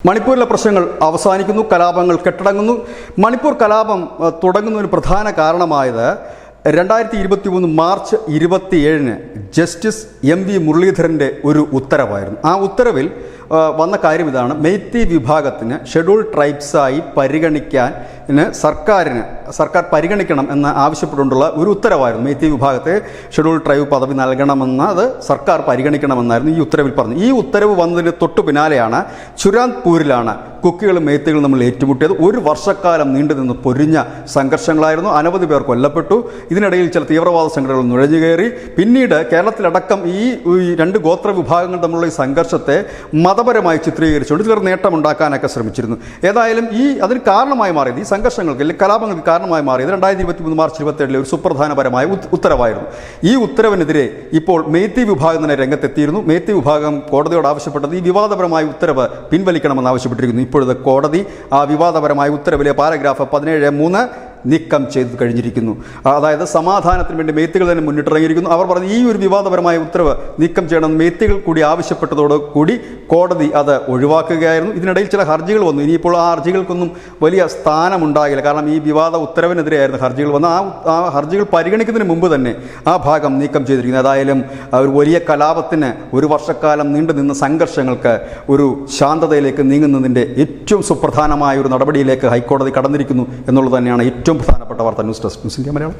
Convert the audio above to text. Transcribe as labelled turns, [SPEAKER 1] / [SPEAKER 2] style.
[SPEAKER 1] മണിപ്പൂരിലെ പ്രശ്നങ്ങൾ അവസാനിക്കുന്നു, കലാപങ്ങൾ കെട്ടടങ്ങുന്നു. മണിപ്പൂർ കലാപം തുടങ്ങുന്നതിന് പ്രധാന കാരണമായത് 2023 മാർച്ച് 27 ജസ്റ്റിസ് MV മുരളീധരൻ്റെ ഒരു ഉത്തരവായിരുന്നു. ആ ഉത്തരവിൽ വന്ന കാര്യം ഇതാണ്: മെയ്തി വിഭാഗത്തിന് ഷെഡ്യൂൾ ട്രൈബ്സായി പരിഗണിക്കാൻ സർക്കാർ പരിഗണിക്കണം എന്ന് ആവശ്യപ്പെട്ടുകൊണ്ടുള്ള ഒരു ഉത്തരവായിരുന്നു. മെയ്തി വിഭാഗത്തെ ഷെഡ്യൂൾ ട്രൈബ് പദവി നൽകണമെന്നത് സർക്കാർ പരിഗണിക്കണമെന്നായിരുന്നു ഈ ഉത്തരവിൽ പറഞ്ഞു. ഈ ഉത്തരവ് വന്നതിന് തൊട്ടു പിന്നാലെയാണ് ചുരാൻപൂരിലാണ് കുക്കികളും മെയ്തികളും തമ്മിൽ ഏറ്റുമുട്ടിയത്. ഒരു വർഷക്കാലം നീണ്ടുനിന്ന് പൊരിഞ്ഞ സംഘർഷങ്ങളായിരുന്നു. അനവധി പേർ കൊല്ലപ്പെട്ടു. ഇതിനിടയിൽ ചില തീവ്രവാദ സംഘടനകൾ നുഴഞ്ഞുകയറി. പിന്നീട് കേരളത്തിലടക്കം ഈ രണ്ട് ഗോത്ര വിഭാഗങ്ങൾ തമ്മിലുള്ള ഈ സംഘർഷത്തെ മതപരമായി ചിത്രീകരിച്ചുകൊണ്ട് ചിലർ നേട്ടമുണ്ടാക്കാനൊക്കെ ശ്രമിച്ചിരുന്നു. ഏതായാലും അതിന് കാരണമായി മാറിയത്, ഈ സംഘർഷങ്ങൾക്ക് അല്ലെങ്കിൽ കലാപങ്ങൾക്ക് കാരണമായി മാറിയത് 2023 മാർച്ച് 27 ഒരു സുപ്രധാനപരമായ ഉത്തരവായിരുന്നു. ഈ ഉത്തരവിനെതിരെ ഇപ്പോൾ മെയ്തി വിഭാഗം തന്നെ രംഗത്തെത്തിയിരുന്നു. മെയ്തി വിഭാഗം കോടതിയോട് ആവശ്യപ്പെട്ടത് ഈ വിവാദപരമായ ഉത്തരവ് പിൻവലിക്കണമെന്ന് ആവശ്യപ്പെട്ടിരിക്കുന്നു. ഇപ്പോഴത്തെ കോടതി ആ വിവാദപരമായ ഉത്തരവിലെ പാരഗ്രാഫ് 17(3) നീക്കം ചെയ്ത് കഴിഞ്ഞിരിക്കുന്നു. അതായത് സമാധാനത്തിന് വേണ്ടി മെയ്തികൾ തന്നെ മുന്നിട്ടിറങ്ങിയിരിക്കുന്നു. അവർ പറഞ്ഞു ഈ ഒരു വിവാദപരമായ ഉത്തരവ് നീക്കം ചെയ്യണമെന്ന് മെയ്തികൾ കൂടി ആവശ്യപ്പെട്ടതോടുകൂടി കോടതി അത് ഒഴിവാക്കുകയായിരുന്നു. ഇതിനിടയിൽ ചില ഹർജികൾ വന്നു. ഇനിയിപ്പോൾ ആ ഹർജികൾക്കൊന്നും വലിയ സ്ഥാനമുണ്ടാകില്ല. കാരണം ഈ വിവാദ ഉത്തരവിനെതിരെയായിരുന്നു ഹർജികൾ വന്ന് ആ ഹർജികൾ പരിഗണിക്കുന്നതിന് മുമ്പ് തന്നെ ആ ഭാഗം നീക്കം ചെയ്തിരിക്കുന്നു. ഏതായാലും ഒരു വലിയ കലാപത്തിന്, ഒരു വർഷക്കാലം നീണ്ടുനിന്ന സംഘർഷങ്ങൾക്ക് ഒരു ശാന്തതയിലേക്ക് നീങ്ങുന്നതിൻ്റെ ഏറ്റവും സുപ്രധാനമായ ഒരു നടപടിയിലേക്ക് ഹൈക്കോടതി കടന്നിരിക്കുന്നു എന്നുള്ളത് തന്നെയാണ് ഏറ്റവും പ്രധാനപ്പെട്ട വാർത്ത. News desk news India Malayalam.